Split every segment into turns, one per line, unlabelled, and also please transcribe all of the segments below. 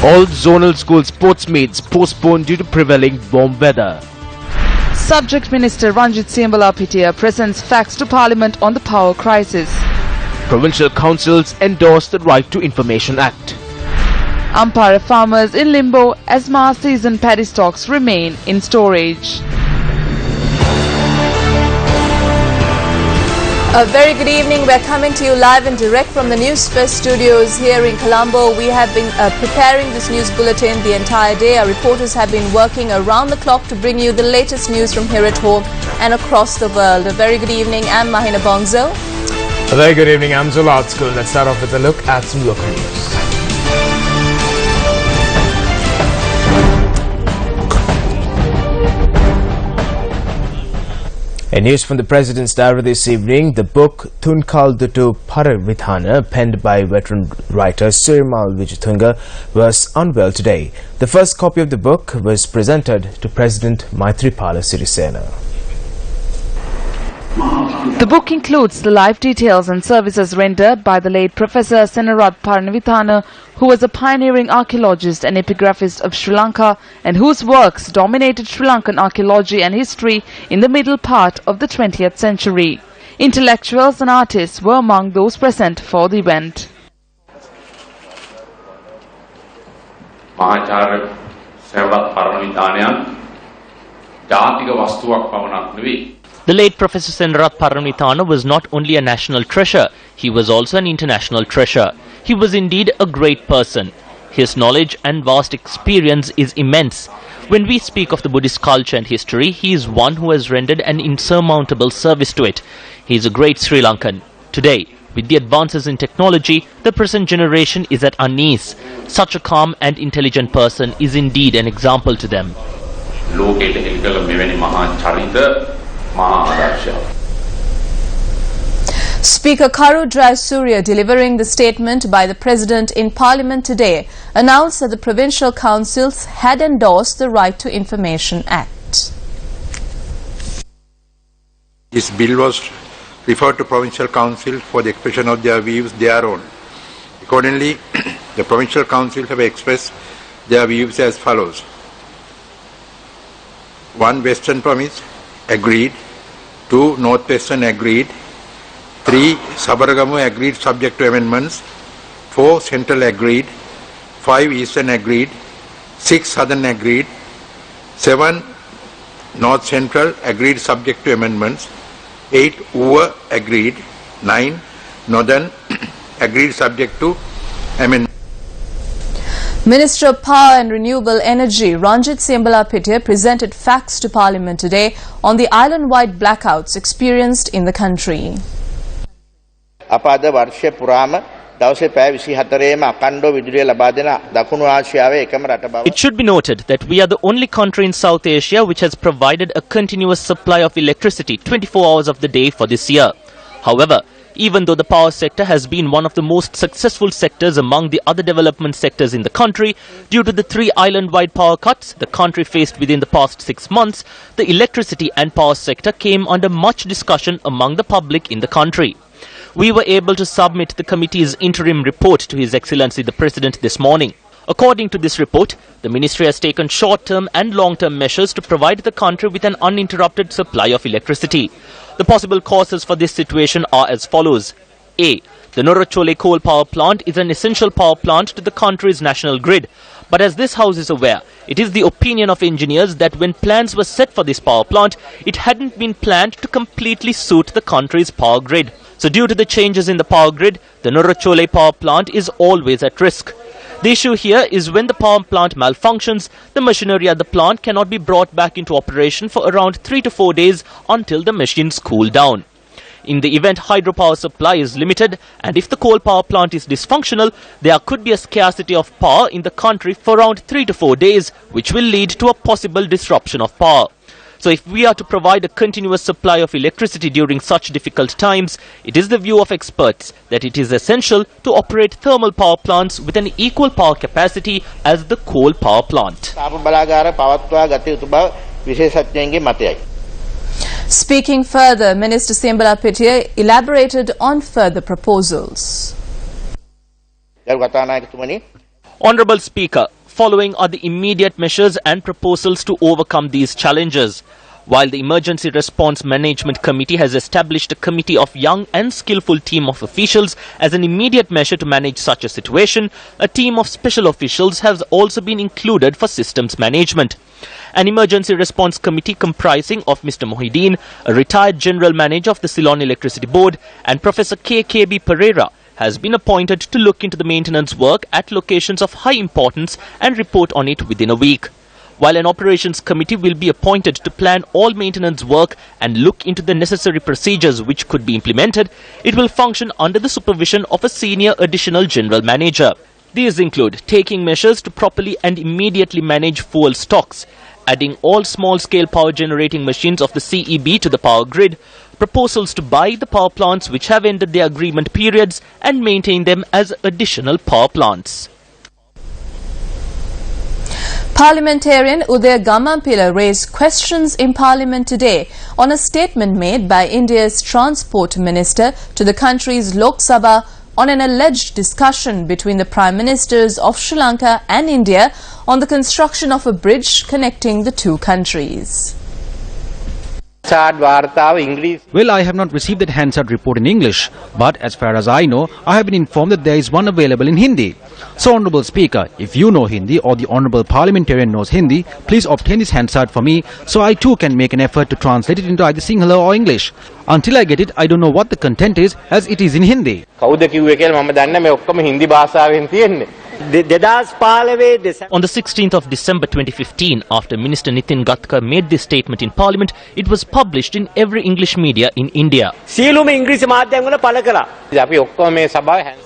All zonal school sports meets postponed due to prevailing warm weather.
Subject Minister Shilpakala presents facts to Parliament on the power crisis.
Provincial councils endorse the Right to Information Act.
Ampara farmers in limbo as March season paddy stocks remain in storage.
A very good evening. We're coming to you live and direct from the Newsfirst studios here in Colombo. We have been preparing this news bulletin the entire day. Our reporters have been working around the clock to bring you the latest news from here at home and across the world. A very good evening. I'm Mahina Bongzo.
A very good evening. I'm Zula School. Let's start off with a look at some local news. In news from the President's Diary this evening, the book Thunkaldutu Paravithana, penned by veteran writer Sirimal Wijatunga, was unveiled today. The first copy of the book was presented to President Maithripala Sirisena.
The book includes the life details and services rendered by the late Professor Senarat Paranavithana, who was a pioneering archaeologist and epigraphist of Sri Lanka and whose works dominated Sri Lankan archaeology and history in the middle part of the 20th century. Intellectuals and artists were among those present for the event.
Mahacharya Senarat Paranavithanayan ජාතික වස්තුවක් පමණක් නෙවෙයි.
The late Professor Senarat Paranavithana was not only a national treasure, he was also an international treasure. He was indeed a great person. His knowledge and vast experience is immense. When we speak of the Buddhist culture and history, he is one who has rendered an insurmountable service to it. He is a great Sri Lankan. Today, with the advances in technology, the present generation is at unease. Such a calm and intelligent person is indeed an example to them.
ලෝකයට එක්කල මෙවැනි මහා චරිත මහා ආදර්ශයක්.
Speaker Karu Jayasuriya, delivering the statement by the President in Parliament today, announced that the provincial councils had endorsed the Right to Information Act.
This bill was referred to provincial councils for the expression of their views their own. Accordingly, the provincial councils have expressed their views as follows. 1. Western Province agreed. 2. North Western agreed. 3. Sabaragamu agreed subject to amendments. 4. Central agreed. 5. Eastern agreed. 6. Southern agreed. 7. North Central agreed subject to amendments. 8. Uva agreed. 9. Northern agreed subject to amendments.
Minister of Power and Renewable Energy Ranjit Siyambala presented facts to Parliament today on the island-wide blackouts experienced in the country.
It should be noted that we are the only country in South Asia which has provided a continuous supply of electricity 24 hours of the day for this year. However, even though the power sector has been one of the most successful sectors among the other development sectors in the country, due to the 3 island-wide power cuts the country faced within the past 6 months, the electricity and power sector came under much discussion among the public in the country. We were able to submit the committee's interim report to His Excellency the President this morning. According to this report, the Ministry has taken short-term and long-term measures to provide the country with an uninterrupted supply of electricity. The possible causes for this situation are as follows. A. The Norachole coal power plant is an essential power plant to the country's national grid. But as this House is aware, it is the opinion of engineers that when plans were set for this power plant, it hadn't been planned to completely suit the country's power grid. So due to the changes in the power grid, the Norachole power plant is always at risk. The issue here is when the power plant malfunctions, the machinery at the plant cannot be brought back into operation for around 3 to 4 days until the machines cool down. In the event hydropower supply is limited and if the coal power plant is dysfunctional, there could be a scarcity of power in the country for around 3 to 4 days, which will lead to a possible disruption of power. So if we are to provide a continuous supply of electricity during such difficult times, it is the view of experts that it is essential to operate thermal power plants with an equal power capacity as the coal power plant.
Speaking further, Minister Siambala Pittiya elaborated on further proposals.
Honourable Speaker, following are the immediate measures and proposals to overcome these challenges. While the Emergency Response Management Committee has established a committee of young and skillful team of officials as an immediate measure to manage such a situation, a team of special officials has also been included for systems management. An emergency response committee comprising of Mr. Mohideen, a retired general manager of the Ceylon Electricity Board, and Professor K.K.B. Pereira has been appointed to look into the maintenance work at locations of high importance and report on it within a week. While an operations committee will be appointed to plan all maintenance work and look into the necessary procedures which could be implemented, it will function under the supervision of a senior additional general manager. These include taking measures to properly and immediately manage fuel stocks, adding all small-scale power generating machines of the CEB to the power grid, proposals to buy the power plants which have ended their agreement periods and maintain them as additional power plants.
Parliamentarian Udaya Gamampila raised questions in Parliament today on a statement made by India's Transport Minister to the country's Lok Sabha on an alleged discussion between the Prime Ministers of Sri Lanka and India on the construction of a bridge connecting the two countries.
Well, I have not received that Hansard report in English, but as far as I know, I have been informed that there is one available in Hindi. So, Honourable Speaker, if you know Hindi or the Honourable Parliamentarian knows Hindi, please obtain this Hansard for me so I too can make an effort to translate it into either Sinhala or English. Until I get it, I don't know what the content is as it is in Hindi.
On the 16th of December 2015, after Minister Nitin Gadkar made this statement in Parliament, it was published in every English media in India.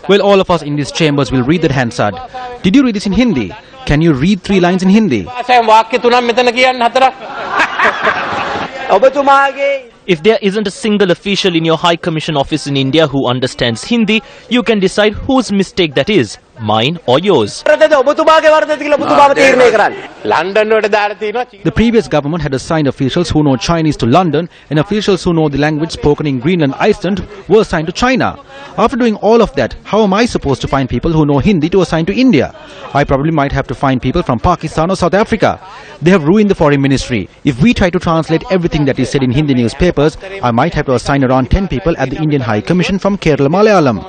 Well, all of us in these chambers will read that Hansard. Did you read this in Hindi? Can you read 3 lines in Hindi?
If there isn't a single official in your High Commission office in India who understands Hindi, you can decide whose mistake that is, mine or yours.
The previous government had assigned officials who know Chinese to London and officials who know the language spoken in Greenland, Iceland were assigned to China. After doing all of that, how am I supposed to find people who know Hindi to assign to India? I probably might have to find people from Pakistan or South Africa. They have ruined the foreign ministry. If we try to translate everything that is said in Hindi newspapers, I might have to assign around 10 people at the Indian High Commission from Kerala Malayalam.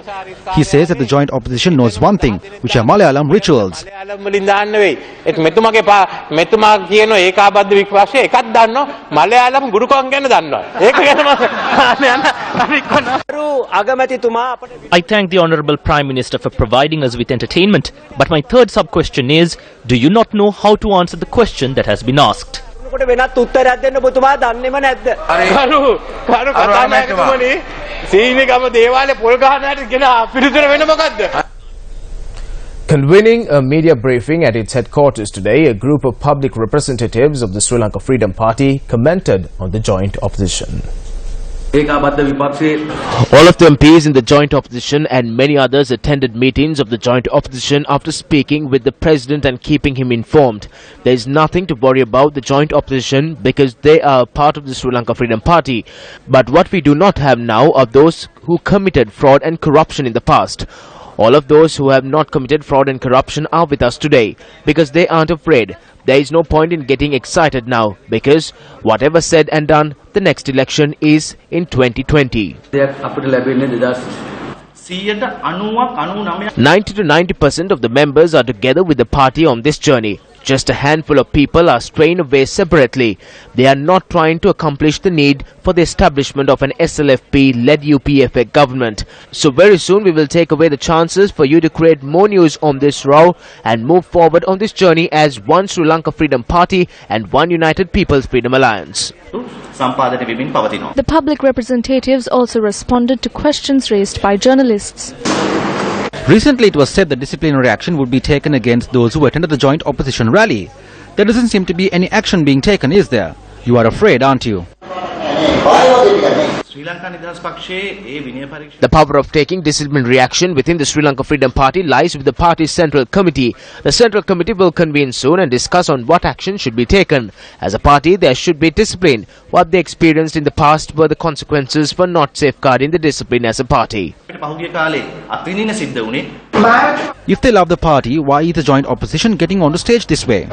He says that the joint opposition knows one thing, which are Malayalam rituals.
I thank the Honourable Prime Minister for providing us with entertainment, but my third sub-question is, do you not know how to answer the question that has been asked?
Convening a media briefing at its headquarters today, a group of public representatives of the Sri Lanka Freedom Party commented on the joint opposition.
All of the MPs in the joint opposition and many others attended meetings of the joint opposition after speaking with the president and keeping him informed. There is nothing to worry about the joint opposition because they are part of the Sri Lanka Freedom Party. But what we do not have now are those who committed fraud and corruption in the past. All of those who have not committed fraud and corruption are with us today because they aren't afraid. There is no point in getting excited now because whatever said and done, the next election is in 2020. 90 to 90% of the members are together with the party on this journey. Just a handful of people are straying away separately. They are not trying to accomplish the need for the establishment of an SLFP-led UPFA government. So very soon we will take away the chances for you to create more news on this row and move forward on this journey as one Sri Lanka Freedom Party and one United People's Freedom Alliance.
The public representatives also responded to questions raised by journalists.
Recently, it was said that disciplinary action would be taken against those who attended the joint opposition rally. There doesn't seem to be any action being taken, is there? You are afraid, aren't you?
The power of taking disciplinary action within the Sri Lanka Freedom Party lies with the party's Central Committee. The Central Committee will convene soon and discuss on what action should be taken. As a party, there should be discipline. What they experienced in the past were the consequences for not safeguarding the discipline as a party.
If they love the party, why is the joint opposition getting on the stage this way?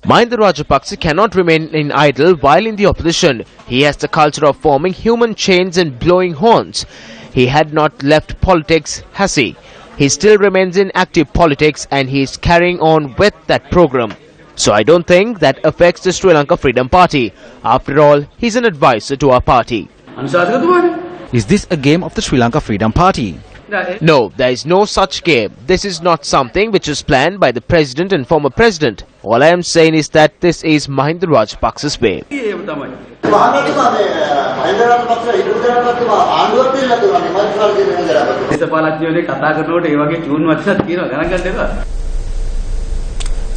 Mahinda Rajapaksa cannot remain in idle while in the opposition. He has the culture of forming human chains and blowing horns. He had not left politics, has he? He still remains in active politics and he is carrying on with that program. So I don't think that affects the Sri Lanka Freedom Party. After all, he's an advisor to our party.
Is this a game of the Sri Lanka Freedom Party?
No, there is no such game. This is not something which is planned by the president and former president. All I am saying is that this is Mahinda Rajapaksa's way.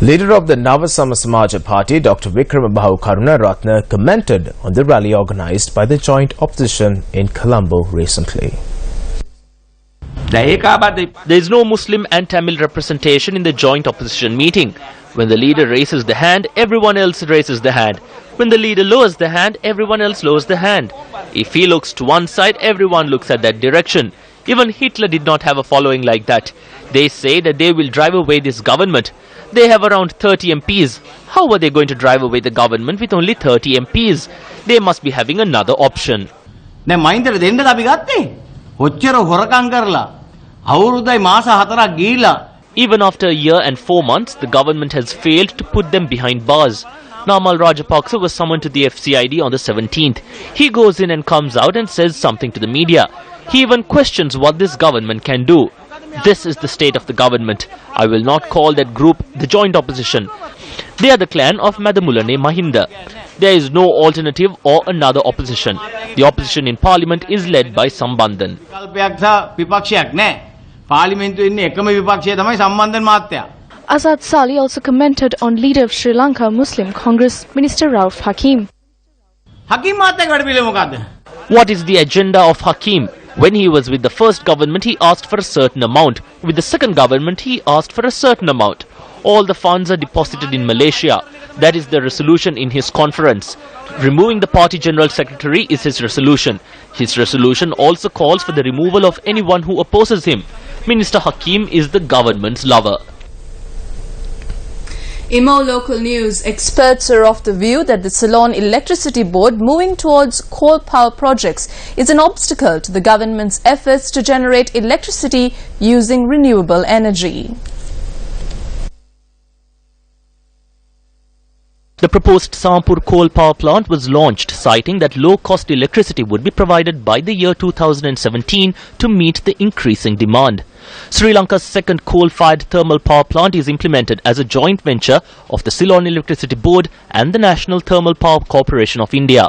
Leader of the Navasama Samaja Party, Dr. Vikramabahu Karunaratne, commented on the rally organized by the joint opposition in Colombo recently.
There is no Muslim and Tamil representation in the joint opposition meeting. When the leader raises the hand, everyone else raises the hand. When the leader lowers the hand, everyone else lowers the hand. If he looks to one side, everyone looks at that direction. Even Hitler did not have a following like that. They say that they will drive away this government. They have around 30 MPs. How are they going to drive away the government with only 30 MPs? They must be having another option. Even after a year and 4 months, the government has failed to put them behind bars. Namal Rajapaksa was summoned to the FCID on the 17th. He goes in and comes out and says something to the media. He even questions what this government can do. This is the state of the government. I will not call that group the joint opposition. They are the clan of Madamulane Mahinda. There is no alternative or another opposition. The opposition in parliament is led by Sambandhan.
Azad Sali also commented on leader of Sri Lanka Muslim Congress, Minister Rauf Hakim.
What is the agenda of Hakim? When he was with the first government, he asked for a certain amount. With the second government, he asked for a certain amount. All the funds are deposited in Malaysia. That is the resolution in his conference. Removing the party general secretary is his resolution. His resolution also calls for the removal of anyone who opposes him. Minister Hakim is the government's lover.
In more local news, experts are of the view that the Ceylon Electricity Board moving towards coal power projects is an obstacle to the government's efforts to generate electricity using renewable energy.
The proposed Sampur coal power plant was launched, citing that low-cost electricity would be provided by the year 2017 to meet the increasing demand. Sri Lanka's second coal-fired thermal power plant is implemented as a joint venture of the Ceylon Electricity Board and the National Thermal Power Corporation of India.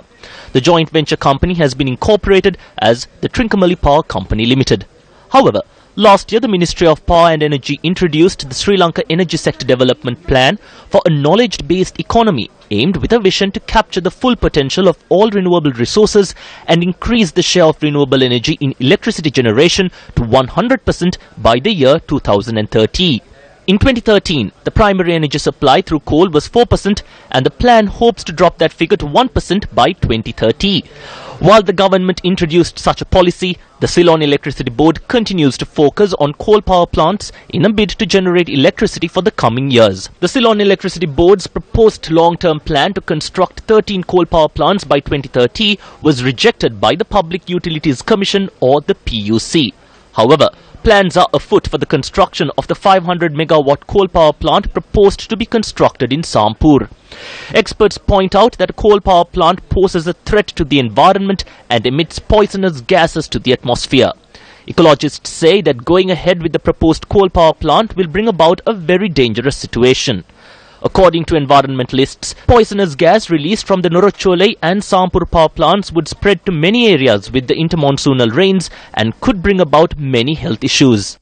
The joint venture company has been incorporated as the Trincomalee Power Company Limited. However, last year the Ministry of Power and Energy introduced the Sri Lanka Energy Sector Development Plan for a knowledge-based economy aimed with a vision to capture the full potential of all renewable resources and increase the share of renewable energy in electricity generation to 100% by the year 2030. In 2013, the primary energy supply through coal was 4% and the plan hopes to drop that figure to 1% by 2030. While the government introduced such a policy, the Ceylon Electricity Board continues to focus on coal power plants in a bid to generate electricity for the coming years. The Ceylon Electricity Board's proposed long-term plan to construct 13 coal power plants by 2030 was rejected by the Public Utilities Commission or the PUC. However, plans are afoot for the construction of the 500 megawatt coal power plant proposed to be constructed in Sampur. Experts point out that a coal power plant poses a threat to the environment and emits poisonous gases to the atmosphere. Ecologists say that going ahead with the proposed coal power plant will bring about a very dangerous situation. According to environmentalists, poisonous gas released from the Norocholai and Sampur power plants would spread to many areas with the intermonsoonal rains and could bring about many health issues.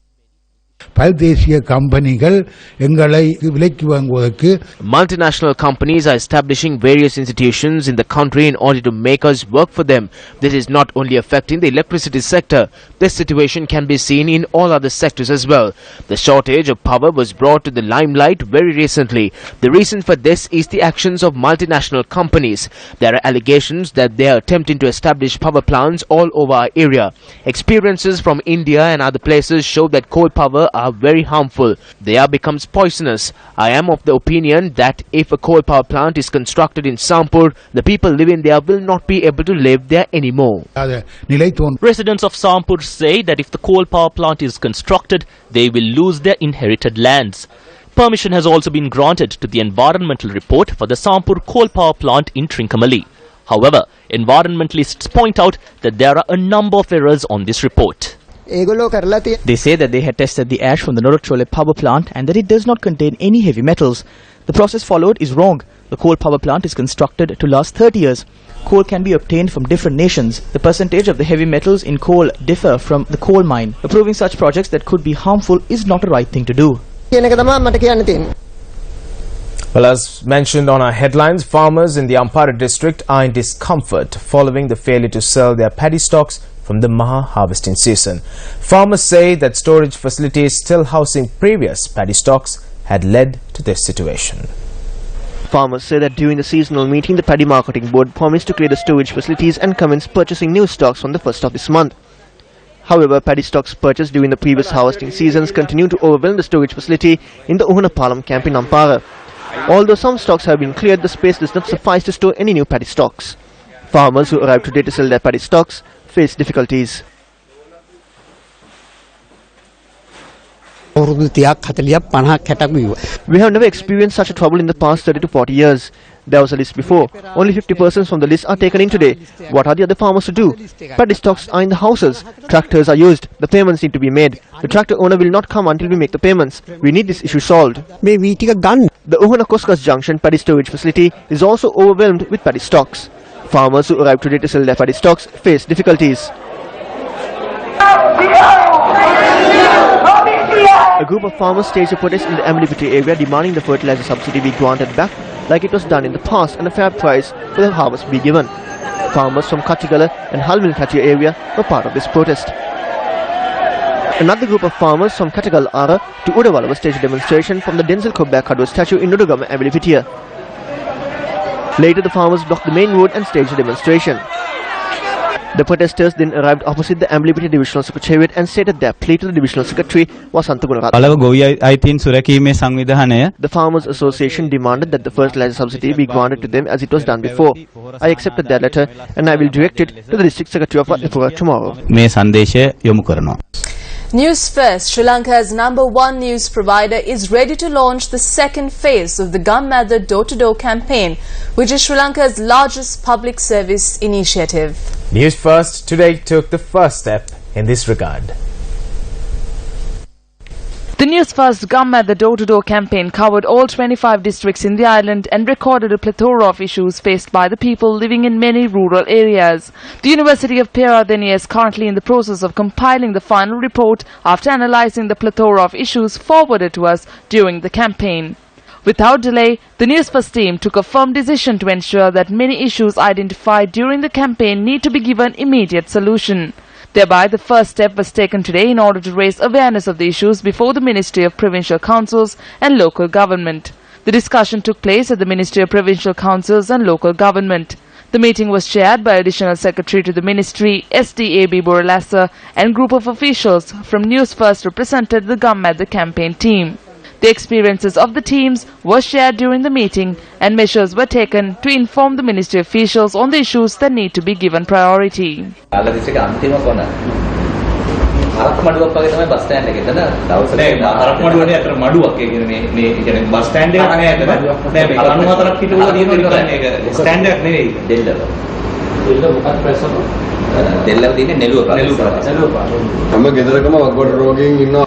பல்தேசிய கம்பெனிகள் எங்களை விலைக்கு வாங்குவதற்கு
Multinational companies are establishing various institutions in the country in order to make us work for them. This is not only affecting the electricity sector. This situation can be seen in all other sectors as well. The shortage of power was brought to the limelight very recently. The reason for this is the actions of multinational companies. There are allegations that they are attempting to establish power plants all over our area. Experiences from India and other places show that coal power are very harmful. They are becomes poisonous. I am of the opinion that if a coal power plant is constructed in Sampur, the people living there will not be able to live there anymore.
Residents of Sampur say that if the coal power plant is constructed, they will lose their inherited lands. Permission has also been granted to the environmental report for the Sampur coal power plant in Trincomalee. However, environmentalists point out that there are a number of errors on this report.
They say that they had tested the ash from the Noraktole power plant and that it does not contain any heavy metals. The process followed is wrong. The coal power plant is constructed to last 30 years. Coal can be obtained from different nations. The percentage of the heavy metals in coal differ from the coal mine. Approving such projects that could be harmful is not a right thing to do.
Well, as mentioned on our headlines, farmers in the Ampara district are in discomfort following the failure to sell their paddy stocks from the Maha harvesting season. Farmers say that storage facilities still housing previous paddy stocks had led to this situation.
Farmers say that during the seasonal meeting, the Paddy Marketing Board promised to clear the storage facilities and commence purchasing new stocks from the 1st of this month. However, paddy stocks purchased during the previous harvesting seasons continue to overwhelm the storage facility in the Uhunapalam camp in Ampara. Although some stocks have been cleared, the space does not suffice to store any new paddy stocks. Farmers who arrived today to sell their paddy stocks face difficulties. We have never experienced such a trouble in the past 30 to 40 years. There was a list before. Only 50 persons from the list are taken in today. What are the other farmers to do? Paddy stocks are in the houses. Tractors are used. The payments need to be made. The tractor owner will not come until we make the payments. We need this issue solved. The Uhana Koskas Junction paddy storage facility is also overwhelmed with paddy stocks. Farmers who arrived today to sell their paddy stocks face difficulties. A group of farmers staged a protest in the Amlipiti area demanding the fertilizer subsidy be granted back like it was done in the past and a fair price for the harvest be given. Farmers from Katigala and Halmilkati area were part of this protest. Another group of farmers from Katigala Ara to Udawala staged a demonstration from the Denzel Kobakado statue in Nudugama, Amlipitia. Later the farmers blocked the main road and staged a demonstration. The protesters then arrived opposite the Amlipiti Divisional Secretariat and stated their plea to the Divisional Secretary Wasanta Gunaratne. The Farmers Association demanded that the fertilizer subsidy be granted to them as it was done before. I accepted their letter and I will direct it to the District Secretary of Ratnapura tomorrow.
Newsfirst, Sri Lanka's #1 news provider, is ready to launch the second phase of the Gammatha door-to-door campaign, which is Sri Lanka's largest public service initiative.
Newsfirst today took the first step in this regard.
The Newsfirst Gammatha door-to-door campaign covered all 25 districts in the island and recorded a plethora of issues faced by the people living in many rural areas. The University of Peradeniya is currently in the process of compiling the final report after analysing the plethora of issues forwarded to us during the campaign. Without delay, the Newsfirst team took a firm decision to ensure that many issues identified during the campaign need to be given immediate solution. Thereby, the first step was taken today in order to raise awareness of the issues before the Ministry of Provincial Councils and Local Government. The discussion took place at the Ministry of Provincial Councils and Local Government. The meeting was chaired by Additional Secretary to the Ministry, SDAB Boralasa, and group of officials from Newsfirst represented the Gammatha campaign team. The experiences of the teams were shared during the meeting and measures were taken to inform the ministry officials on the issues that need to be given priority.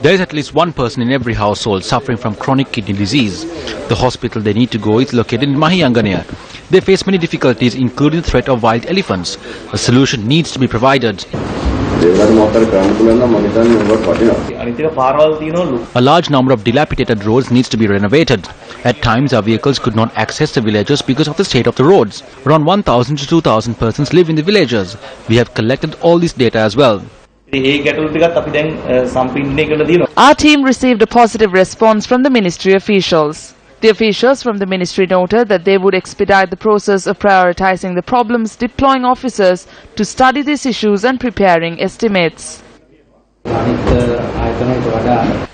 There is at least one person in every household suffering from chronic kidney disease. The hospital they need to go is located in Mahiyanganaya. They face many difficulties, including the threat of wild elephants. A solution needs to be provided. A large number of dilapidated roads needs to be renovated. At times, our vehicles could not access the villages because of the state of the roads. Around 1,000 to 2,000 persons live in the villages. We have collected all this data as well.
Our team received a positive response from the ministry officials. The officials from the ministry noted that they would expedite the process of prioritizing the problems, deploying officers to study these issues and preparing estimates.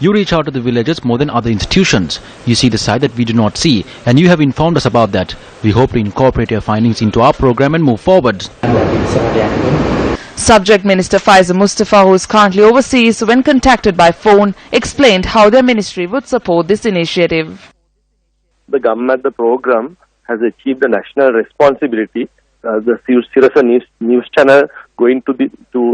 You reach out to the villages more than other institutions. You see the side that we do not see, and you have informed us about that. We hope to incorporate your findings into our program and move forward.
Subject Minister Faiza Mustafa, who is currently overseas, when contacted by phone, explained how their ministry would support this initiative.
The government, the program, has achieved the national responsibility. The Sirasa news channel going to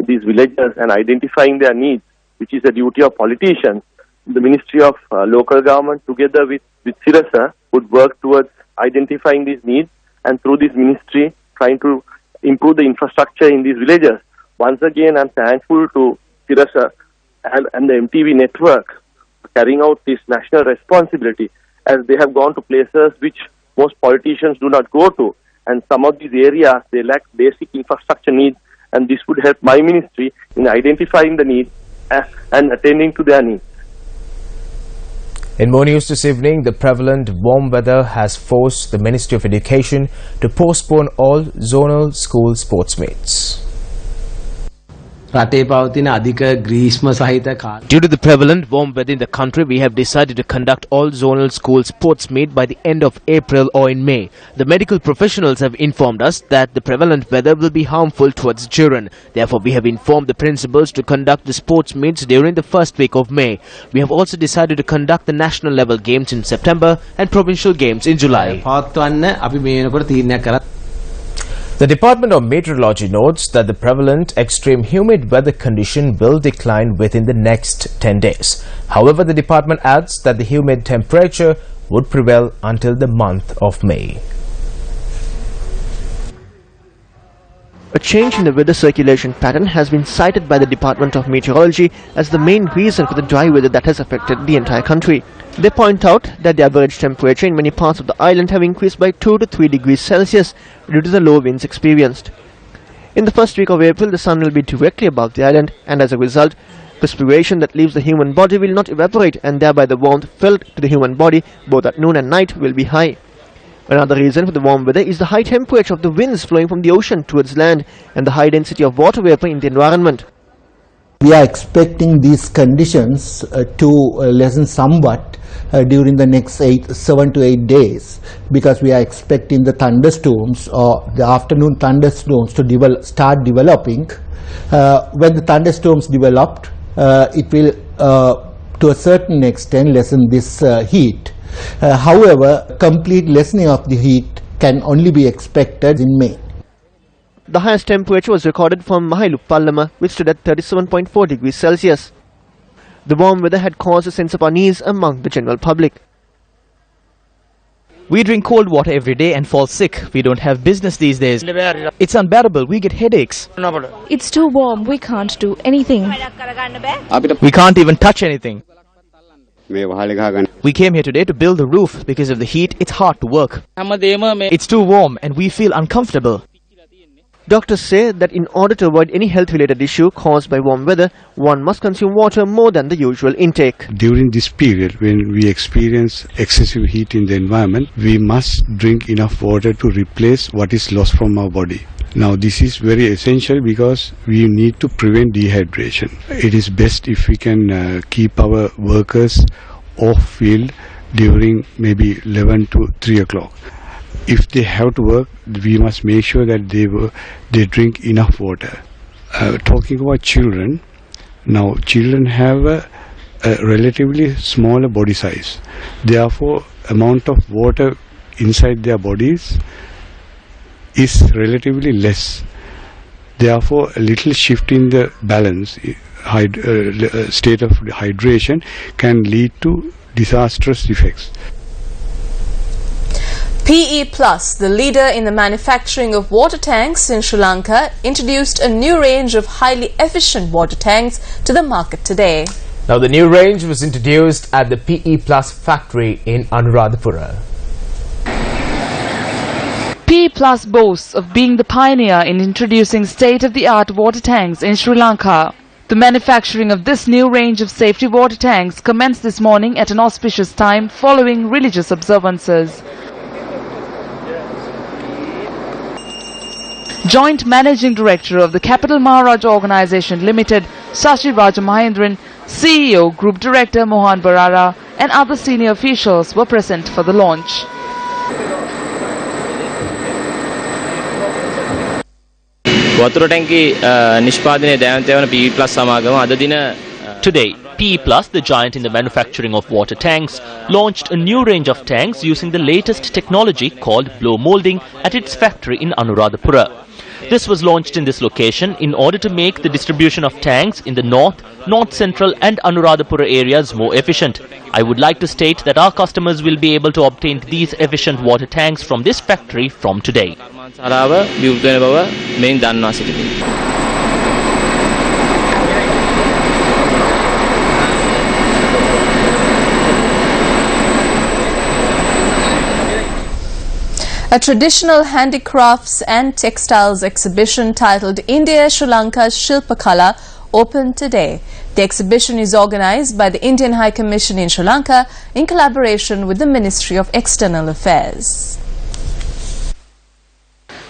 these villages and identifying their needs, which is the duty of politicians. The Ministry of Local Government, together with Sirasa, would work towards identifying these needs, and through this ministry, trying to improve the infrastructure in these villages. Once again, I'm thankful to Sirasa and the MTV network for carrying out this national responsibility, as they have gone to places which most politicians do not go to. And some of these areas, they lack basic infrastructure needs, and this would help my ministry in identifying the needs and attending to their needs.
In more news this evening, the prevalent warm weather has forced the Ministry of Education to postpone all zonal school sports meets.
Due to the prevalent warm weather in the country, we have decided to conduct all zonal school sports meet by the end of April or in May. The medical professionals have informed us that the prevalent weather will be harmful towards children. Therefore, we have informed the principals to conduct the sports meets during the first week of May. We have also decided to conduct the national level games in September and provincial games in July.
The Department of Meteorology notes that the prevalent extreme humid weather condition will decline within the next 10 days. However, the department adds that the humid temperature would prevail until the month of May.
A change in the weather circulation pattern has been cited by the Department of Meteorology as the main reason for the dry weather that has affected the entire country. They point out that the average temperature in many parts of the island have increased by 2 to 3 degrees Celsius due to the low winds experienced. In the first week of April, the sun will be directly above the island, and as a result, perspiration that leaves the human body will not evaporate, and thereby the warmth felt to the human body both at noon and night will be high. Another reason for the warm weather is the high temperature of the winds flowing from the ocean towards land and the high density of water vapor in the environment.
We are expecting these conditions to lessen somewhat during the next 7 to 8 days, because we are expecting the thunderstorms or the afternoon thunderstorms to start developing. When the thunderstorms developed, it will to a certain extent lessen this heat. However, complete lessening of the heat can only be expected in May.
The highest temperature was recorded from Mahilupallama, which stood at 37.4 degrees Celsius. The warm weather had caused a sense of unease among the general public.
We drink cold water every day and fall sick. We don't have business these days. It's unbearable. We get headaches.
It's too warm. We can't do anything.
We can't even touch anything. We came here today to build the roof. Because of the heat, it's hard to work. It's too warm and we feel uncomfortable.
Doctors say that in order to avoid any health-related issue caused by warm weather, one must consume water more than the usual intake.
During this period, when we experience excessive heat in the environment, we must drink enough water to replace what is lost from our body. Now, this is very essential because we need to prevent dehydration. It is best if we can keep our workers off field during maybe 11 to 3 o'clock. If they have to work, we must make sure that they drink enough water. Talking about children, now children have a relatively smaller body size. Therefore, amount of water inside their bodies is relatively less. Therefore, a little shift in the balance, state of hydration, can lead to disastrous effects.
PE Plus, the leader in the manufacturing of water tanks in Sri Lanka, introduced a new range of highly efficient water tanks to the market today.
Now, the new range was introduced at the PE Plus factory in Anuradhapura.
PE Plus boasts of being the pioneer in introducing state-of-the-art water tanks in Sri Lanka. The manufacturing of this new range of safety water tanks commenced this morning at an auspicious time following religious observances. Joint Managing Director of the Capital Maharaj Organisation Limited, Sashi Rajamahendran, CEO, Group Director Mohan Barara and other senior officials were present for the launch.
Today, PE Plus, the giant in the manufacturing of water tanks, launched a new range of tanks using the latest technology called blow molding at its factory in Anuradhapura. This was launched in this location in order to make the distribution of tanks in the north, north central and Anuradhapura areas more efficient. I would like to state that our customers will be able to obtain these efficient water tanks from this factory from today.
A traditional handicrafts and textiles exhibition titled India-Sri Lanka's Shilpakala opened today. The exhibition is organized by the Indian High Commission in Sri Lanka in collaboration with the Ministry of External Affairs.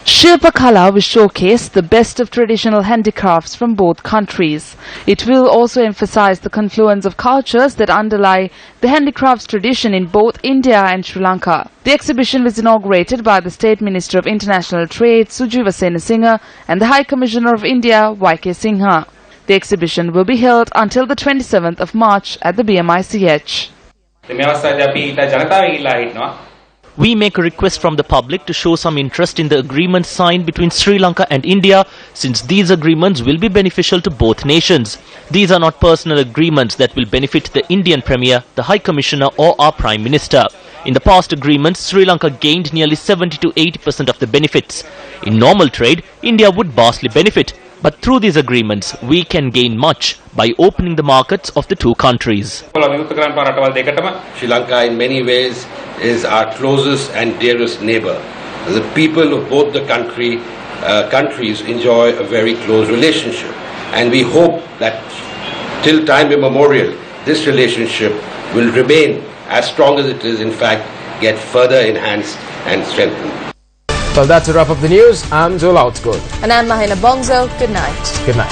Shilpakala will showcase the best of traditional handicrafts from both countries. It will also emphasize the confluence of cultures that underlie the handicrafts tradition in both India and Sri Lanka. The exhibition was inaugurated by the State Minister of International Trade, Sujiva Senasinghe, and the High Commissioner of India, YK Singha. The exhibition will be held until the 27th of March at the BMICH.
We make a request from the public to show some interest in the agreement signed between Sri Lanka and India, since these agreements will be beneficial to both nations. These are not personal agreements that will benefit the Indian Premier, the High Commissioner or our Prime Minister. In the past agreements, Sri Lanka gained nearly 70 to 80% of the benefits. In normal trade, India would vastly benefit. But through these agreements, we can gain much by opening the markets of the two countries.
Sri Lanka in many ways is our closest and dearest neighbor. The people of both the countries enjoy a very close relationship. And we hope that till time immemorial, this relationship will remain as strong as it is, in fact, get further enhanced and strengthened.
Well, that's a wrap of the news. I'm Joel Outsgood.
And I'm Mahina Bongzo. Good night.
Good night.